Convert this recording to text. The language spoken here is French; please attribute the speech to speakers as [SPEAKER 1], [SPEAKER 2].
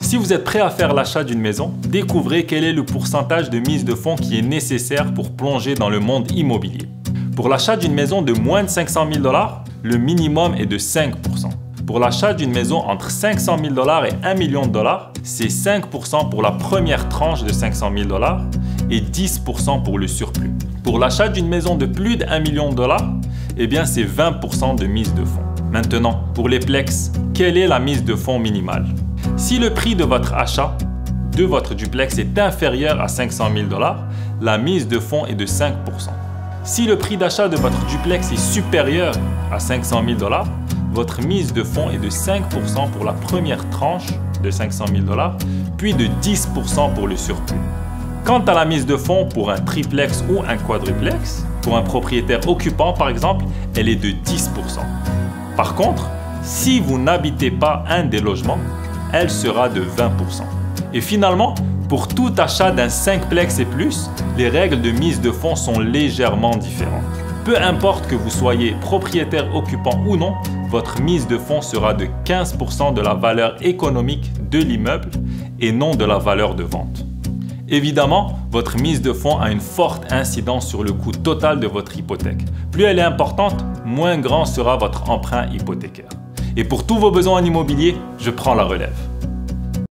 [SPEAKER 1] Si vous êtes prêt à faire l'achat d'une maison, découvrez quel est le pourcentage de mise de fonds qui est nécessaire pour plonger dans le monde immobilier. Pour l'achat d'une maison de moins de 500 000 $, le minimum est de 5%. Pour l'achat d'une maison entre 500 000 $ et 1 million de dollars, c'est 5% pour la première tranche de 500 000 $ et 10% pour le surplus. Pour l'achat d'une maison de plus de 1 million de dollars, eh bien c'est 20% de mise de fonds. Maintenant, pour les plex, quelle est la mise de fonds minimale? Si le prix de votre achat de votre duplex est inférieur à 500 000 $, la mise de fonds est de 5%. Si le prix d'achat de votre duplex est supérieur à 500 000 $, votre mise de fonds est de 5% pour la première tranche de 500 000 $, puis de 10% pour le surplus. Quant à la mise de fonds pour un triplex ou un quadruplex, pour un propriétaire occupant par exemple, elle est de 10%. Par contre, si vous n'habitez pas un des logements, elle sera de 20%. Et finalement, pour tout achat d'un 5plex et plus, les règles de mise de fonds sont légèrement différentes. Peu importe que vous soyez propriétaire occupant ou non, votre mise de fonds sera de 15% de la valeur économique de l'immeuble et non de la valeur de vente. Évidemment, votre mise de fonds a une forte incidence sur le coût total de votre hypothèque. Plus elle est importante, moins grand sera votre emprunt hypothécaire. Et pour tous vos besoins en immobilier, je prends la relève.